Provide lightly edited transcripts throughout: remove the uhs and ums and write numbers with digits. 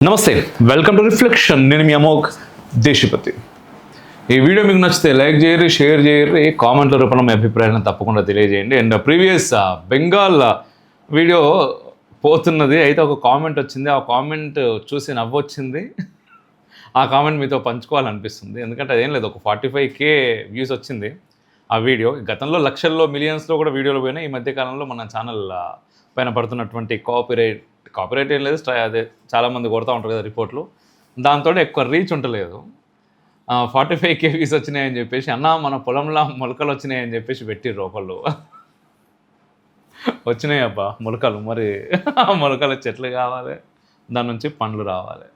నమస్తే, welcome to reflection. నేను మీ అమోఘ్ దేశపతి. ఈ వీడియో మీకు నచ్చితే లైక్ చేయరు, షేర్ చేయరు, కామెంట్ల రూపంలో మీ అభిప్రాయాలను తప్పకుండా తెలియజేయండి. అండ్ ప్రీవియస్ బెంగాల్ వీడియో పోతున్నది, అయితే ఒక కామెంట్ వచ్చింది. ఆ కామెంట్ చూసి నవ్వొచ్చింది. ఆ కామెంట్ మీతో పంచుకోవాలనిపిస్తుంది. ఎందుకంటే అదేం లేదు, ఒక 45K వ్యూస్ వచ్చింది ఆ వీడియో. గతంలో లక్షల్లో మిలియన్స్లో కూడా వీడియోలు పోయినాయి. ఈ మధ్యకాలంలో మన ఛానల్ పైన పడుతున్నటువంటి కాపీరైట్ ఏం లేదు, అదే చాలామంది కొడతా ఉంటారు కదా రిపోర్ట్లు, దాంతో ఎక్కువ రీచ్ ఉండలేదు. 45K వ్యూస్ వచ్చినాయని చెప్పేసి, అన్న మన పొలంలో మొలకలు వచ్చినాయని చెప్పేసి పెట్టిర్రు ఒకళ్ళు. వచ్చినాయి అబ్బా మొలకలు, మరి మొలకలు చెట్లు కావాలి, దాని నుంచి పండ్లు రావాలి.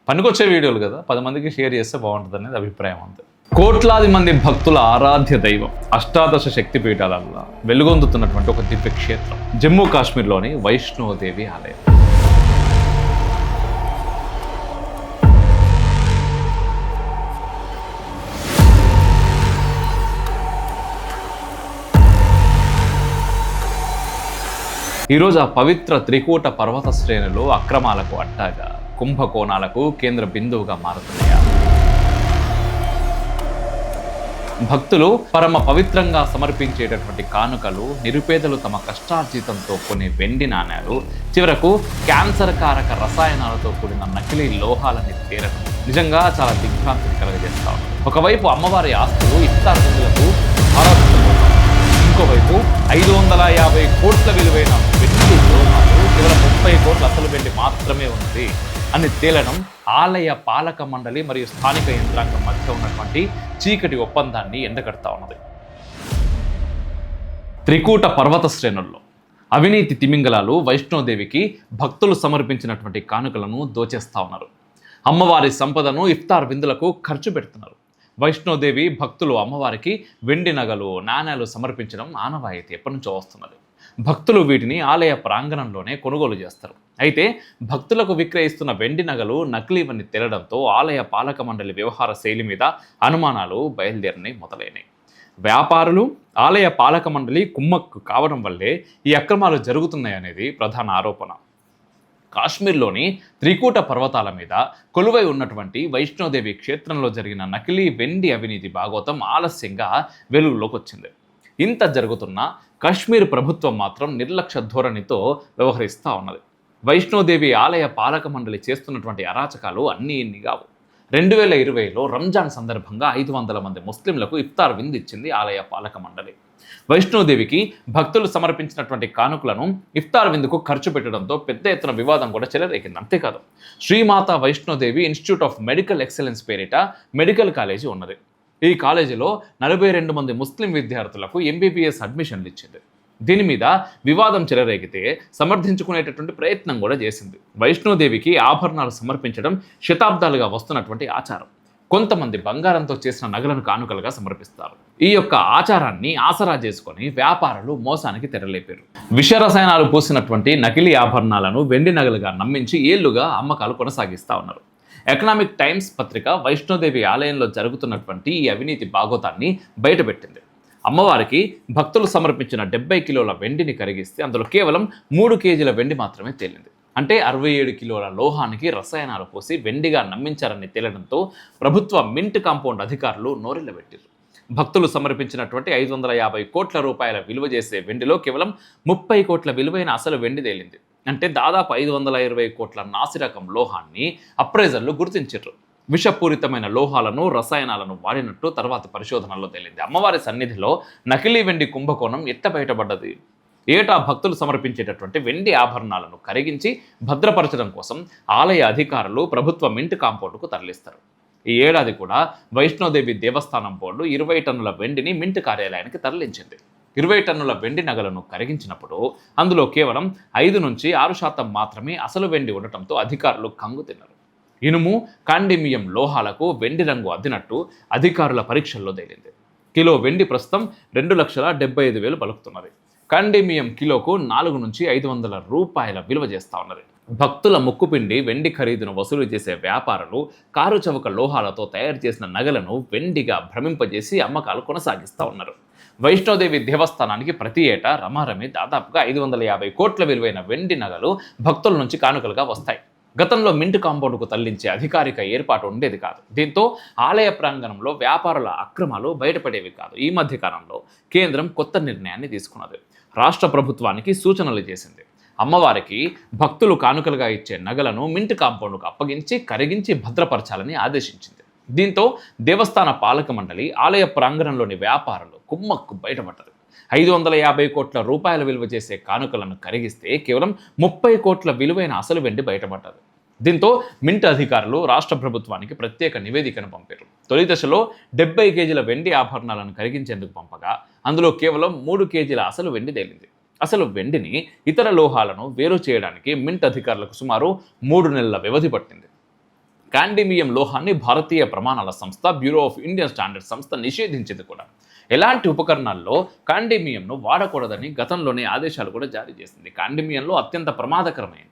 పనికొచ్చే వీడియోలు కదా, 10 మందికి షేర్ చేస్తే బాగుంటుంది అనేది అభిప్రాయం అంతే. కోట్లాది మంది భక్తుల ఆరాధ్య దైవం, అష్టాదశ శక్తిపీఠాలలో వెలుగొందుతున్నటువంటి ఒక దివ్య క్షేత్రం జమ్మూ కాశ్మీర్లోని వైష్ణోదేవి ఆలయం. ఈరోజు ఆ పవిత్ర త్రికూట పర్వత శ్రేణులు అక్రమాలకు అడ్డాగా, కుంభకోణాలకు కేంద్ర బిందువుగా మారుతున్నాయి. భక్తులు పరమ పవిత్రంగా సమర్పించేటటువంటి కానుకలు, నిరుపేదలు తమ కష్టార్జితంతో కొనే వెండి నాణేలు, చివరకు క్యాన్సర్ కారక రసాయనాలతో కూడిన నకిలీ లోహాలని తేరడం నిజంగా చాలా దిగ్భ్రాంతిని కలుగజేస్తాం. ఒకవైపు అమ్మవారి ఆస్తులు ఇఫ్తార్ విందులకు ఆరాధిస్తున్నారు, ఇంకోవైపు 550 కోట్ల విలువైన వెండి లోహాలు, కేవలం 30 కోట్ల అసలు వెండి మాత్రమే ఉంది అని తేలడం ఆలయ పాలక మండలి మరియు స్థానిక యంత్రాంగం మధ్య ఉన్నటువంటి చీకటి ఒప్పందాన్ని ఎండగడతా ఉన్నది. త్రికూట పర్వత శ్రేణుల్లో అవినీతి తిమింగలాలు వైష్ణోదేవికి భక్తులు సమర్పించినటువంటి కానుకలను దోచేస్తా ఉన్నారు. అమ్మవారి సంపదను ఇఫ్తార్ విందులకు ఖర్చు పెడుతున్నారు. వైష్ణోదేవి భక్తులు అమ్మవారికి వెండి నగలు, నాణేలు సమర్పించడం ఆనవాయితీ ఎప్పటి నుంచో వస్తున్నది. భక్తులు వీటిని ఆలయ ప్రాంగణంలోనే కొనుగోలు చేస్తారు. అయితే భక్తులకు విక్రయిస్తున్న వెండి నగలు నకిలీవని తేలడంతో ఆలయ పాలక మండలి వ్యవహార శైలి మీద అనుమానాలు మొదలైనాయి. వ్యాపారులు, ఆలయ పాలక మండలి కుమ్మక్కు కావడం వల్లే ఈ అక్రమాలు జరుగుతున్నాయనేది ప్రధాన ఆరోపణ. కాశ్మీర్లోని త్రికూట పర్వతాల మీద కొలువై ఉన్నటువంటి వైష్ణోదేవి క్షేత్రంలో జరిగిన నకిలీ వెండి అవినీతి భాగోతం ఆలస్యంగా వెలుగులోకి వచ్చింది. ఇంత జరుగుతున్నా కాశ్మీర్ ప్రభుత్వం మాత్రం నిర్లక్ష్య ధోరణితో వ్యవహరిస్తూ ఉన్నది. వైష్ణోదేవి ఆలయ పాలక మండలి చేస్తున్నటువంటి అరాచకాలు అన్నీ ఇన్ని కావు. 2020లో రంజాన్ సందర్భంగా 500 మంది ముస్లింలకు ఇఫ్తార్ విందు ఇచ్చింది ఆలయ పాలక మండలి. వైష్ణోదేవికి భక్తులు సమర్పించినటువంటి కానుకలను ఇఫ్తార్ విందుకు ఖర్చు పెట్టడంతో పెద్ద ఎత్తున వివాదం కూడా చెలరేగింది. అంతేకాదు, Srimata Vaishno Devi institute of medical excellence పేరిట మెడికల్ కాలేజీ ఉన్నది. ఈ కాలేజీలో 42 మంది ముస్లిం విద్యార్థులకు MBBS అడ్మిషన్లు ఇచ్చింది. దీని మీద వివాదం చెలరేగితే సమర్థించుకునేటటువంటి ప్రయత్నం కూడా చేసింది. వైష్ణోదేవికి ఆభరణాలు సమర్పించడం శతాబ్దాలుగా వస్తున్నటువంటి ఆచారం. కొంతమంది బంగారంతో చేసిన నగలను కానుకలుగా సమర్పిస్తారు. ఈ యొక్క ఆచారాన్ని ఆసరా చేసుకొని వ్యాపారులు మోసానికి తెరలేపారు. విష రసాయనాలు పూసినటువంటి నకిలీ ఆభరణాలను వెండి నగలుగా నమ్మించి ఏళ్లుగా అమ్మకాలు కొనసాగిస్తూ ఉన్నారు. ఎకనామిక్ టైమ్స్ పత్రిక వైష్ణోదేవి ఆలయంలో జరుగుతున్నటువంటి ఈ అవినీతి భాగోతాన్ని బయటపెట్టింది. అమ్మవారికి భక్తులు సమర్పించిన 70 కిలోల వెండిని కరిగిస్తే అందులో కేవలం 3 కేజీల వెండి మాత్రమే తేలింది. అంటే 67 కిలోల లోహానికి రసాయనాలు పోసి వెండిగా నమ్మించారని తేలడంతో ప్రభుత్వ మింట్ కాంపౌండ్ అధికారులు నోరెళ్లబెట్టారు. భక్తులు సమర్పించినటువంటి 550 కోట్ల రూపాయల విలువ చేసే వెండిలో కేవలం 30 కోట్ల విలువైన అసలు వెండి తేలింది. అంటే దాదాపు 520 కోట్ల నాసిరకం లోహాన్ని అప్రైజర్లు గుర్తించారు. విషపూరితమైన లోహాలను, రసాయనాలను వాడినట్టు తర్వాతి పరిశోధనలో తేలింది. అమ్మవారి సన్నిధిలో నకిలీ వెండి కుంభకోణం ఎట్ట బయటపడ్డది? ఏటా భక్తులు సమర్పించేటటువంటి వెండి ఆభరణాలను కరిగించి భద్రపరచడం కోసం ఆలయ అధికారులు ప్రభుత్వ మింట్ కాంపౌండ్కు తరలిస్తారు. ఈ ఏడాది కూడా వైష్ణోదేవి దేవస్థానం బోర్డు 20 టన్నుల వెండిని మింట్ కార్యాలయానికి తరలించింది. 20 టన్నుల వెండి నగలను కరిగించినప్పుడు అందులో కేవలం 5 నుంచి 6% మాత్రమే అసలు వెండి ఉండటంతో అధికారులు కంగు తిన్నారు. ఇనుము, కాండిమియం లోహాలకు వెండి రంగు అద్దినట్టు అధికారుల పరీక్షల్లో తేలింది. కిలో వెండి ప్రస్తుతం 2,75,000 పలుకుతున్నది. కాండిమియం కిలోకు 4 నుంచి 500 రూపాయల విలువ చేస్తూ ఉన్నది. భక్తుల ముక్కుపిండి వెండి ఖరీదును వసూలు చేసే వ్యాపారులు కారు చౌక లోహాలతో తయారు చేసిన నగలను వెండిగా భ్రమింపజేసి అమ్మకాలు కొనసాగిస్తూ ఉన్నారు. వైష్ణోదేవి దేవస్థానానికి ప్రతి ఏటా రమారమి దాదాపుగా 550 కోట్ల విలువైన వెండి నగలు భక్తుల నుంచి కానుకలుగా వస్తాయి. గతంలో మింట్ కాంపౌండ్కు తరలించే అధికారిక ఏర్పాటు ఉండేది కాదు. దీంతో ఆలయ ప్రాంగణంలో వ్యాపారుల అక్రమాలు బయటపడేవి కాదు. ఈ మధ్య కాలంలో కేంద్రం కొత్త నిర్ణయాన్ని తీసుకున్నది. రాష్ట్ర ప్రభుత్వానికి సూచనలు చేసింది. అమ్మవారికి భక్తులు కానుకలుగా ఇచ్చే నగలను మింట్ కాంపౌండ్కు అప్పగించి కరిగించి భద్రపరచాలని ఆదేశించింది. దీంతో దేవస్థాన పాలక మండలి, ఆలయ ప్రాంగణంలోని వ్యాపారులు కుమ్మక్కు బయటపడ్డారు. 550 కోట్ల రూపాయల విలువ చేసే కానుకలను కరిగిస్తే కేవలం 30 కోట్ల విలువైన అసలు వెండి బయటపడ్డది. దీంతో మింట్ అధికారులు రాష్ట్ర ప్రభుత్వానికి ప్రత్యేక నివేదికను పంపారు. తొలి దశలో 70 కేజీల వెండి ఆభరణాలను కరిగించేందుకు పంపగా అందులో కేవలం 3 కేజీల అసలు వెండి తేలింది. అసలు వెండిని ఇతర లోహాలను వేరు చేయడానికి మింట్ అధికారులకు సుమారు 3 నెలల వ్యవధి పట్టింది. కాండిమియం లోహాన్ని భారతీయ ప్రమాణాల సంస్థ, బ్యూరో ఆఫ్ ఇండియన్ స్టాండర్డ్స్ సంస్థ నిషేధించింది కూడా. ఎలాంటి ఉపకరణాల్లో కాండిమియంను వాడకూడదని గతంలోనే ఆదేశాలు కూడా జారీ చేసింది. కాండిమియంలో అత్యంత ప్రమాదకరమైనది,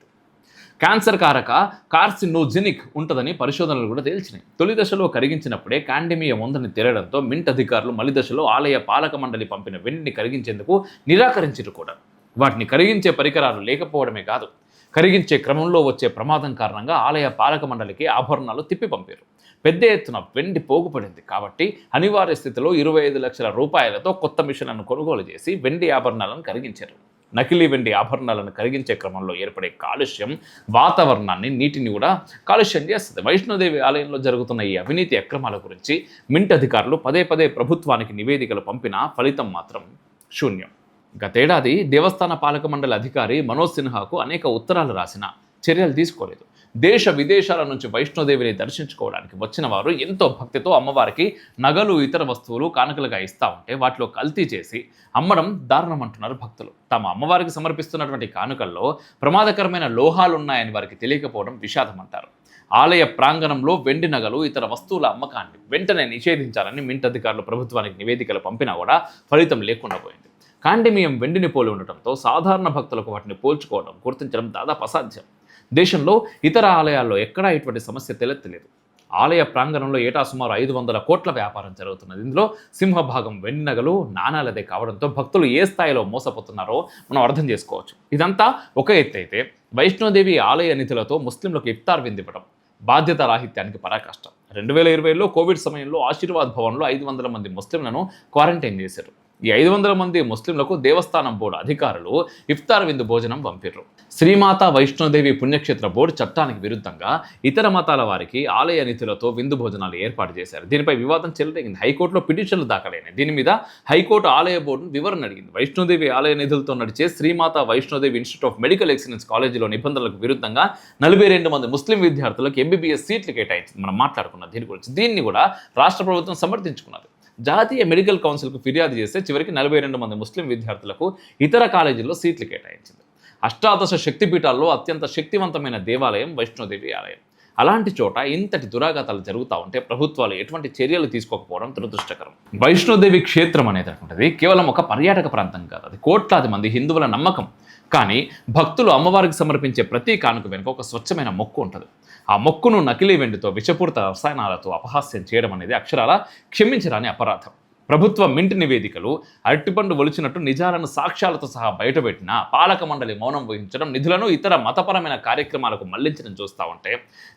క్యాన్సర్ కారక కార్సినోజెనిక్ ఉంటుందని పరిశోధనలు కూడా తేల్చినాయి. తొలి దశలో కరిగించినప్పుడే కాండిమియం ఉందని తేలడంతో మింట్ అధికారులు మలి దశలో ఆలయ పాలక మండలి పంపిన వెండిని కరిగించేందుకు నిరాకరించారు కూడా. వాటిని కరిగించే పరికరాలు లేకపోవడమే కాదు, కరిగించే క్రమంలో వచ్చే ప్రమాదం కారణంగా ఆలయ పాలక మండలికి ఆభరణాలు తిప్పి పంపారు. పెద్ద ఎత్తున వెండి పోగుపడింది కాబట్టి అనివార్య స్థితిలో 25 లక్షల రూపాయలతో కొత్త మిషన్లను కొనుగోలు చేసి వెండి ఆభరణాలను కరిగించారు. నకిలీ వెండి ఆభరణాలను కరిగించే క్రమంలో ఏర్పడే కాలుష్యం వాతావరణాన్ని, నీటిని కూడా కాలుష్యం చేస్తుంది. వైష్ణోదేవి ఆలయంలో జరుగుతున్న ఈ అవినీతి అక్రమాల గురించి మింట్ అధికారులు పదే పదే ప్రభుత్వానికి నివేదికలు పంపినా ఫలితం మాత్రం శూన్యం. గతేడాది దేవస్థాన పాలక మండలి అధికారి మనోజ్ సిన్హాకు అనేక ఉత్తరాలు రాసినా చర్యలు తీసుకోలేదు. దేశ విదేశాల నుంచి వైష్ణోదేవిని దర్శించుకోవడానికి వచ్చిన వారు ఎంతో భక్తితో అమ్మవారికి నగలు, ఇతర వస్తువులు కానుకలుగా ఇస్తూ ఉంటే వాటిలో కల్తీ చేసి అమ్మడం దారుణం అంటున్నారు భక్తులు. తమ అమ్మవారికి సమర్పిస్తున్నటువంటి కానుకల్లో ప్రమాదకరమైన లోహాలు ఉన్నాయని వారికి తెలియకపోవడం విషాదం అంటారు. ఆలయ ప్రాంగణంలో వెండి నగలు, ఇతర వస్తువుల అమ్మకాన్ని వెంటనే నిషేధించాలని మింట్ అధికారులు ప్రభుత్వానికి నివేదికలు పంపినా కూడా ఫలితం లేకుండా పోయింది. కాండిమియం వెండిని పోలి ఉండటంతో సాధారణ భక్తులకు వాటిని పోల్చుకోవడం, గుర్తించడం దాదాపు అసాధ్యం. దేశంలో ఇతర ఆలయాల్లో ఎక్కడా ఇటువంటి సమస్య తలెత్తలేదు. ఆలయ ప్రాంగణంలో ఏటా సుమారు 500 కోట్ల వ్యాపారం జరుగుతున్నది. ఇందులో సింహభాగం వెండి నగలు, నాణాలదే కావడంతో భక్తులు ఏ స్థాయిలో మోసపోతున్నారో మనం అర్థం చేసుకోవచ్చు. ఇదంతా ఒక ఎత్తు అయితే, వైష్ణోదేవి ఆలయ నిధులతో ముస్లింలకు ఇఫ్తార్ విందివ్వడం బాధ్యత రాహిత్యానికి పరాకాష్ట. 2020లో కోవిడ్ సమయంలో ఆశీర్వాద్ భవన్లో 500 మంది ముస్లింలను క్వారంటైన్ చేశారు. ఈ 500 మంది ముస్లింలకు దేవస్థానం బోర్డు అధికారులు ఇఫ్తార్ విందు భోజనం పంపారు. శ్రీమాత వైష్ణోదేవి పుణ్యక్షేత్ర బోర్డు చట్టానికి విరుద్ధంగా ఇతర మతాల వారికి ఆలయ నిధులతో విందు భోజనాలు ఏర్పాటు చేశారు. దీనిపై వివాదం చెలరేగింది. హైకోర్టులో పిటిషన్లు దాఖలైనాయి. దీని మీద హైకోర్టు ఆలయ బోర్డును వివరణ అడిగింది. వైష్ణోదేవి ఆలయ నిధులతో నడిచే Srimata Vaishno Devi institute of medical excellence కాలేజీలో నిబంధనలకు విరుద్ధంగా 42 మంది ముస్లిం విద్యార్థులకు ఎంబీబీఎస్ సీట్లు కేటాయించింది. మనం మాట్లాడుకున్నాం దీని గురించి. దీన్ని కూడా రాష్ట్ర ప్రభుత్వం సమర్థించుకున్నది. జాతీయ మెడికల్ కౌన్సిల్కు ఫిర్యాదు చేస్తే చివరికి 42 మంది ముస్లిం విద్యార్థులకు ఇతర కాలేజీల్లో సీట్లు కేటాయించింది. అష్టాదశ శక్తిపీఠాల్లో అత్యంత శక్తివంతమైన దేవాలయం వైష్ణోదేవి ఆలయం. అలాంటి చోట ఇంతటి దురాఘాతాలు జరుగుతూ ఉంటే ప్రభుత్వాలు ఎటువంటి చర్యలు తీసుకోకపోవడం దురదృష్టకరం. వైష్ణోదేవి క్షేత్రం అనేటటువంటిది కేవలం ఒక పర్యాటక ప్రాంతం కాదు, అది కోట్లాది మంది హిందువుల నమ్మకం. కానీ భక్తులు అమ్మవారికి సమర్పించే ప్రతి కానుక వెనుక ఒక స్వచ్ఛమైన మొక్కు ఉంటుంది. ఆ మొక్కును నకిలీ వెండితో, విషపూరిత రసాయనాలతో అపహాస్యం చేయడం అనేది అక్షరాల క్షమించరాని అపరాధం. ప్రభుత్వ మింట్ నివేదికలు అరటిపండు ఒలిచినట్టు నిజాలను సాక్ష్యాలతో సహా బయటపెట్టిన పాలక మండలి మౌనం వహించడం, నిధులను ఇతర మతపరమైన కార్యక్రమాలకు మళ్లించడం చూస్తూ ఉంటే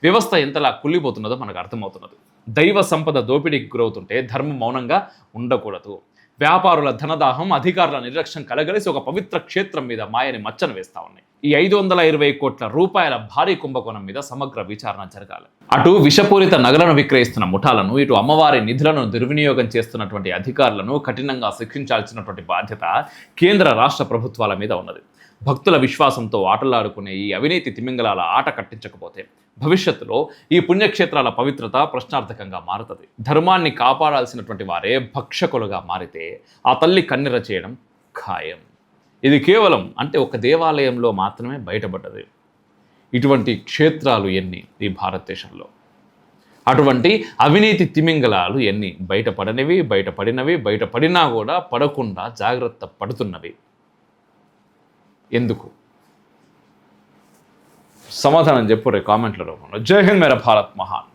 వ్యవస్థ ఎంతలా కుళ్ళిపోతున్నదో మనకు అర్థమవుతున్నది. దైవ సంపద దోపిడీకి గురవుతుంటే ధర్మం మౌనంగా ఉండకూడదు. వ్యాపారుల ధనదాహం, అధికారుల నిర్లక్ష్యం కలగలిసి ఒక పవిత్ర క్షేత్రం మీద మాయని మచ్చను వేస్తూ ఉన్నాయి. ఈ 520 కోట్ల రూపాయల భారీ కుంభకోణం మీద సమగ్ర విచారణ జరగాలి. అటు విషపూరిత నగలను విక్రయిస్తున్న ముఠాలను, ఇటు అమ్మవారి నిధులను దుర్వినియోగం చేస్తున్నటువంటి అధికారులను కఠినంగా శిక్షించాల్సినటువంటి బాధ్యత కేంద్ర రాష్ట్ర ప్రభుత్వాల మీద ఉన్నది. భక్తుల విశ్వాసంతో ఆటలాడుకునే ఈ అవినీతి తిమింగలాల ఆట కట్టించకపోతే భవిష్యత్తులో ఈ పుణ్యక్షేత్రాల పవిత్రత ప్రశ్నార్థకంగా మారుతుంది. ధర్మాన్ని కాపాడాల్సినటువంటి వారే భక్షకులుగా మారితే ఆ తల్లి కన్నెర చేయడం ఖాయం. ఇది కేవలం ఒక దేవాలయంలో మాత్రమే బయటపడ్డది. ఇటువంటి క్షేత్రాలు ఎన్ని ఈ భారతదేశంలో? అటువంటి అవినీతి తిమింగలాలు ఎన్ని? బయటపడినవి, బయటపడినా కూడా పడకుండా జాగ్రత్త పడుతున్నవి. ఎందుకు? సమాధానం చెప్పు రే కామెంట్ల రూపంలో. జై హింద్, మేరా భారత్ మహాన్.